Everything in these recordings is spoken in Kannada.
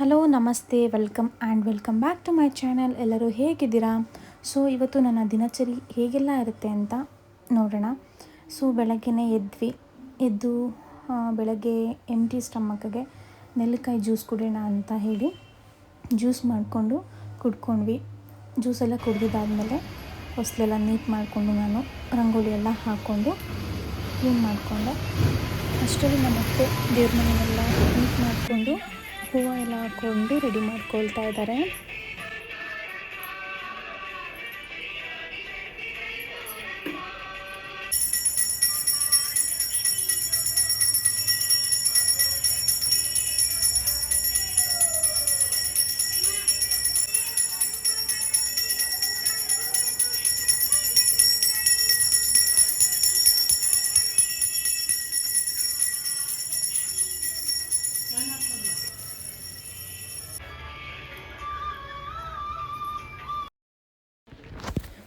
ಹಲೋ ನಮಸ್ತೆ welcome back to my channel. ಎಲ್ಲರೂ ಹೇಗಿದ್ದೀರಾ? ಸೊ ಇವತ್ತು ನನ್ನ ದಿನಚರಿ ಹೇಗೆಲ್ಲ ಇರುತ್ತೆ ಅಂತ ನೋಡೋಣ. ಸೊ ಬೆಳಗ್ಗೆನೇ ಎದ್ದು ಬೆಳಗ್ಗೆ ಎಂಟಿ ಸ್ಟಮಕ್ಗೆ ನೆಲ್ಲಿಕಾಯಿ ಜ್ಯೂಸ್ ಕುಡಿಯೋಣ ಅಂತ ಹೇಳಿ ಜ್ಯೂಸ್ ಮಾಡಿಕೊಂಡು ಕುಡ್ಕೊಂಡ್ವಿ. ಜ್ಯೂಸೆಲ್ಲ ಕುಡಿದಿದ್ದಾದಮೇಲೆ ಹೊಸಲೆಲ್ಲ ನೀಟ್ ಮಾಡಿಕೊಂಡು ನಾನು ರಂಗೋಲಿ ಎಲ್ಲ ಹಾಕ್ಕೊಂಡು ಕ್ಲೀನ್ ಮಾಡಿಕೊಂಡೆ. ಅಷ್ಟರಲ್ಲಿ ನಮ್ಮ ಅತ್ತೆ ದೇವ್ರ ಮನೆಯೆಲ್ಲ ನೀಟ್ ಮಾಡಿಕೊಂಡು ಹೂವು ಎಲ್ಲ ಹಾಕ್ಕೊಂಡು ರೆಡಿ ಮಾಡ್ಕೊಳ್ತಾ ಇದ್ದಾರೆ.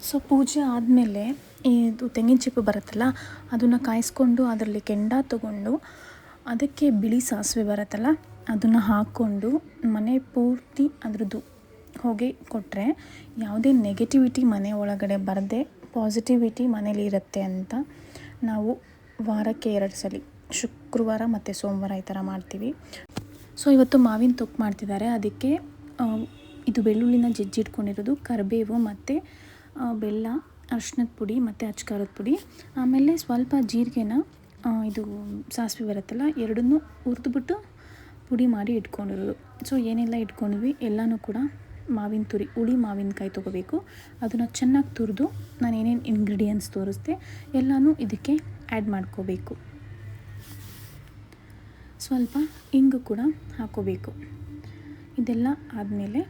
ಸೊ ಪೂಜೆ ಆದಮೇಲೆ ಇದು ತೆಂಗಿನ ಚಿಪ್ಪು ಬರುತ್ತಲ್ಲ, ಅದನ್ನು ಕಾಯಿಸ್ಕೊಂಡು ಅದರಲ್ಲಿ ಕೆಂಡ ತೊಗೊಂಡು ಅದಕ್ಕೆ ಬಿಳಿ ಸಾಸಿವೆ ಬರುತ್ತಲ್ಲ ಅದನ್ನು ಹಾಕ್ಕೊಂಡು ಮನೆ ಪೂರ್ತಿ ಅದರದ್ದು ಹೊಗೆ ಕೊಟ್ಟರೆ ಯಾವುದೇ ನೆಗೆಟಿವಿಟಿ ಮನೆ ಒಳಗಡೆ ಬರದೆ ಪಾಸಿಟಿವಿಟಿ ಮನೇಲಿ ಇರುತ್ತೆ ಅಂತ ನಾವು ವಾರಕ್ಕೆ 2 ಸಲ ಶುಕ್ರವಾರ ಮತ್ತು ಸೋಮವಾರ ಈ ಥರ ಮಾಡ್ತೀವಿ. ಸೊ ಇವತ್ತು ಮಾವಿನ ತೊಕ್ಕು ಮಾಡ್ತಿದ್ದಾರೆ. ಅದಕ್ಕೆ ಇದು ಬೆಳ್ಳುಳ್ಳಿನ ಜಜ್ಜಿಟ್ಕೊಂಡಿರೋದು, ಕರಿಬೇವು ಮತ್ತು ಬೆಲ್ಲ, ಅರಿಶಿನದ ಪುಡಿ ಮತ್ತು ಅಚ್ಕಾರದ ಪುಡಿ, ಆಮೇಲೆ ಸ್ವಲ್ಪ ಜೀರಿಗೆನ ಇದು ಸಾಸಿವೆ ಬರುತ್ತಲ್ಲ ಎರಡನ್ನೂ ಹುರಿದ್ಬಿಟ್ಟು ಪುಡಿ ಮಾಡಿ ಇಟ್ಕೊಂಡಿರೋದು. ಸೊ ಏನೆಲ್ಲ ಇಟ್ಕೊಂಡ್ವಿ ಎಲ್ಲನೂ ಕೂಡ ಹುಳಿ ಮಾವಿನಕಾಯಿ ತೊಗೋಬೇಕು. ಅದನ್ನು ಚೆನ್ನಾಗಿ ತುರಿದು ನಾನು ಏನೇನು ಇಂಗ್ರೀಡಿಯೆಂಟ್ಸ್ ತೋರಿಸ್ದೆ ಎಲ್ಲನೂ ಇದಕ್ಕೆ ಆ್ಯಡ್ ಮಾಡ್ಕೋಬೇಕು. ಸ್ವಲ್ಪ ಇಂಗು ಕೂಡ ಹಾಕೋಬೇಕು. ಇದೆಲ್ಲ ಆದಮೇಲೆ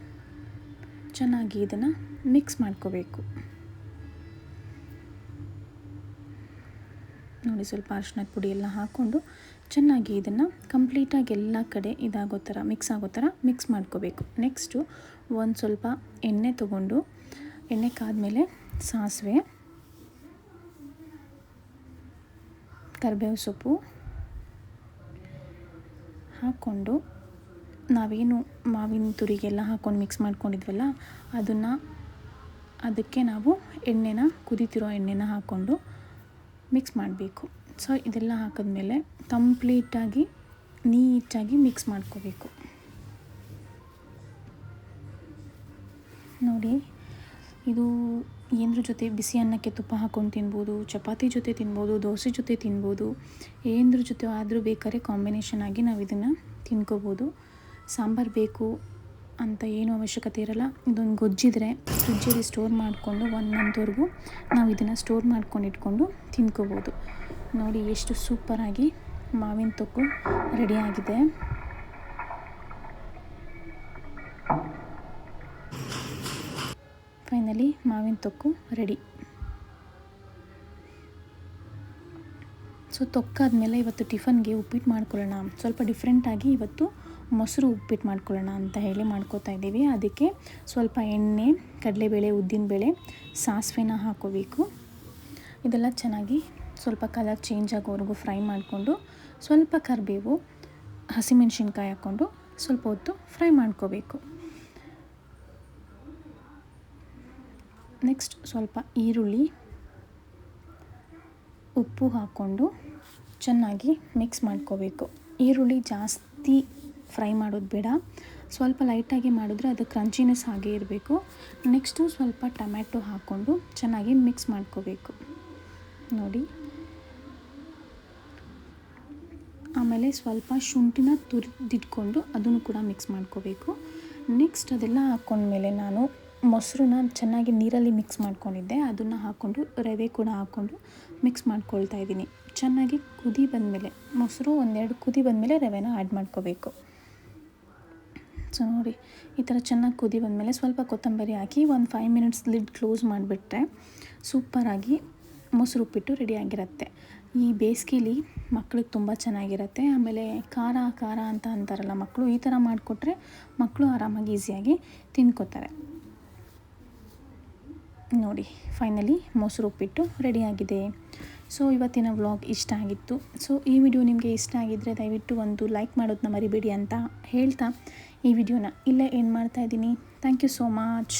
ಚೆನ್ನಾಗಿ ಇದನ್ನು ಮಿಕ್ಸ್ ಮಾಡ್ಕೋಬೇಕು. ನೋಡಿ, ಸ್ವಲ್ಪ ಅರಿಶಿನದ ಪುಡಿ ಎಲ್ಲ ಹಾಕ್ಕೊಂಡು ಚೆನ್ನಾಗಿ ಇದನ್ನು ಕಂಪ್ಲೀಟಾಗಿ ಎಲ್ಲ ಕಡೆ ಇದಾಗೋ ಥರ ಮಿಕ್ಸ್ ಮಾಡ್ಕೋಬೇಕು. ನೆಕ್ಸ್ಟು ಒಂದು ಸ್ವಲ್ಪ ಎಣ್ಣೆ ತೊಗೊಂಡು ಎಣ್ಣೆ ಕಾದ್ಮೇಲೆ ಸಾಸಿವೆ, ಕರಿಬೇವು ಸೊಪ್ಪು ಹಾಕ್ಕೊಂಡು ನಾವೇನು ಮಾವಿನ ತುರಿಗೆಲ್ಲ ಹಾಕ್ಕೊಂಡು ಮಿಕ್ಸ್ ಮಾಡ್ಕೊಂಡಿದ್ವಲ್ಲ ಅದಕ್ಕೆ ನಾವು ಕುದೀತಿರೋ ಎಣ್ಣೆನ ಹಾಕ್ಕೊಂಡು ಮಿಕ್ಸ್ ಮಾಡಬೇಕು. ಸೊ ಇದೆಲ್ಲ ಹಾಕಿದ್ಮೇಲೆ ಕಂಪ್ಲೀಟಾಗಿ ನೀಟಾಗಿ ಮಿಕ್ಸ್ ಮಾಡ್ಕೋಬೇಕು. ನೋಡಿ, ಇದು ಏನರ ಜೊತೆ ಬಿಸಿ ಅನ್ನಕ್ಕೆ ತುಪ್ಪ ಹಾಕ್ಕೊಂಡು ತಿನ್ಬೋದು, ಚಪಾತಿ ಜೊತೆ ತಿನ್ಬೋದು, ದೋಸೆ ಜೊತೆ ತಿನ್ಬೋದು, ಏನರ ಜೊತೆ ಆದರೂ ಬೇಕಾದ್ರೆ ಕಾಂಬಿನೇಷನ್ ಆಗಿ ನಾವು ಇದನ್ನು ತಿನ್ಕೋಬೋದು. ಸಾಂಬಾರು ಬೇಕು ಅಂತ ಏನೂ ಅವಶ್ಯಕತೆ ಇರಲ್ಲ. ಇದೊಂದು ಗೊಜ್ಜಿದ್ರೆ ಫ್ರಿಜ್ಜಲ್ಲಿ ಸ್ಟೋರ್ ಮಾಡಿಕೊಂಡು 1 ಮಂತ್ವರೆಗೂ ನಾವು ಇದನ್ನು ಸ್ಟೋರ್ ಮಾಡ್ಕೊಂಡು ಇಟ್ಕೊಂಡು ತಿನ್ಕೋಬೋದು. ನೋಡಿ ಎಷ್ಟು ಸೂಪರಾಗಿ ಮಾವಿನ ತೊಕ್ಕು ರೆಡಿಯಾಗಿದೆ. ಫೈನಲಿ ಮಾವಿನ ತೊಕ್ಕು ರೆಡಿ. ಸೊ ತೊಕ್ಕಾದ್ಮೇಲೆ ಇವತ್ತು ಟಿಫನ್ಗೆ ಉಪ್ಪಿಟ್ಟು ಮಾಡ್ಕೊಳ್ಳೋಣ, ಸ್ವಲ್ಪ ಡಿಫ್ರೆಂಟಾಗಿ ಇವತ್ತು ಮೊಸರು ಉಪ್ಪಿಟ್ಟು ಮಾಡ್ಕೊಳ್ಳೋಣ ಅಂತ ಹೇಳಿ ಮಾಡ್ಕೋತಾ ಇದ್ದೀವಿ. ಅದಕ್ಕೆ ಸ್ವಲ್ಪ ಎಣ್ಣೆ, ಕಡಲೆಬೇಳೆ, ಉದ್ದಿನಬೇಳೆ, ಸಾಸಿವೆನ ಹಾಕೋಬೇಕು. ಇದೆಲ್ಲ ಚೆನ್ನಾಗಿ ಸ್ವಲ್ಪ ಕಲರ್ ಚೇಂಜ್ ಆಗೋವರೆಗೂ ಫ್ರೈ ಮಾಡಿಕೊಂಡು ಸ್ವಲ್ಪ ಕರಿಬೇವು, ಹಸಿಮೆಣ್ಸಿನ್ಕಾಯಿ ಹಾಕ್ಕೊಂಡು ಸ್ವಲ್ಪ ಹೊತ್ತು ಫ್ರೈ ಮಾಡ್ಕೋಬೇಕು. ನೆಕ್ಸ್ಟ್ ಸ್ವಲ್ಪ ಈರುಳ್ಳಿ, ಉಪ್ಪು ಹಾಕ್ಕೊಂಡು ಚೆನ್ನಾಗಿ ಮಿಕ್ಸ್ ಮಾಡ್ಕೋಬೇಕು. ಈರುಳ್ಳಿ ಜಾಸ್ತಿ ಫ್ರೈ ಮಾಡೋದು ಬೇಡ, ಸ್ವಲ್ಪ ಲೈಟಾಗಿ ಮಾಡಿದ್ರೆ ಅದು ಕ್ರಂಚಿನೆಸ್ ಹಾಗೆ ಇರಬೇಕು. ನೆಕ್ಸ್ಟು ಸ್ವಲ್ಪ ಟೊಮ್ಯಾಟೊ ಹಾಕ್ಕೊಂಡು ಚೆನ್ನಾಗಿ ಮಿಕ್ಸ್ ಮಾಡ್ಕೋಬೇಕು. ನೋಡಿ, ಆಮೇಲೆ ಸ್ವಲ್ಪ ಶುಂಠಿನ ತುರಿದಿಟ್ಕೊಂಡು ಅದನ್ನು ಕೂಡ ಮಿಕ್ಸ್ ಮಾಡ್ಕೋಬೇಕು. ನೆಕ್ಸ್ಟ್ ಅದೆಲ್ಲ ಹಾಕ್ಕೊಂಡ್ಮೇಲೆ ನಾನು ಮೊಸರನ್ನ ಚೆನ್ನಾಗಿ ನೀರಲ್ಲಿ ಮಿಕ್ಸ್ ಮಾಡ್ಕೊಂಡಿದ್ದೆ, ಅದನ್ನು ಹಾಕ್ಕೊಂಡು ರವೆ ಕೂಡ ಹಾಕ್ಕೊಂಡು ಮಿಕ್ಸ್ ಮಾಡ್ಕೊಳ್ತಾ ಇದ್ದೀನಿ. ಚೆನ್ನಾಗಿ ಕುದಿ ಬಂದಮೇಲೆ ಮೊಸರು 1-2 ಕುದಿ ಬಂದಮೇಲೆ ರವೆನ ಆ್ಯಡ್ ಮಾಡ್ಕೋಬೇಕು. ಸೊ ನೋಡಿ, ಈ ಥರ ಚೆನ್ನಾಗಿ ಕುದಿ ಬಂದಮೇಲೆ ಸ್ವಲ್ಪ ಕೊತ್ತಂಬರಿ ಹಾಕಿ ಒಂದು 5 ಮಿನಿಟ್ಸ್ ಲಿಡ್ ಕ್ಲೋಸ್ ಮಾಡಿಬಿಟ್ರೆ ಸೂಪರಾಗಿ ಮೊಸರು ಉಪ್ಪಿಟ್ಟು ರೆಡಿಯಾಗಿರುತ್ತೆ. ಈ ಬೇಸಿಗೆಲಿ ಮಕ್ಳಿಗೆ ತುಂಬ ಚೆನ್ನಾಗಿರುತ್ತೆ. ಆಮೇಲೆ ಖಾರ ಅಂತ ಅಂತಾರಲ್ಲ ಮಕ್ಕಳು, ಈ ಥರ ಮಾಡಿಕೊಟ್ರೆ ಮಕ್ಕಳು ಆರಾಮಾಗಿ ಈಸಿಯಾಗಿ ತಿನ್ಕೋತಾರೆ. ನೋಡಿ, ಫೈನಲಿ ಮೊಸರು ಉಪ್ಪಿಟ್ಟು ರೆಡಿಯಾಗಿದೆ. ಸೊ ಇವತ್ತಿನ ವ್ಲಾಗ್ ಇಷ್ಟ ಆಗಿತ್ತು. ಸೊ ಈ ವಿಡಿಯೋ ನಿಮಗೆ ಇಷ್ಟ ಆಗಿದ್ದರೆ ದಯವಿಟ್ಟು ಒಂದು ಲೈಕ್ ಮಾಡೋದನ್ನ ಮರಿಬೇಡಿ ಅಂತ ಹೇಳ್ತಾ ಈ ವಿಡಿಯೋನ ಇಲ್ಲೇ ಎಂಡ್ ಮಾಡ್ತಾಯಿದ್ದೀನಿ. Thank you so much.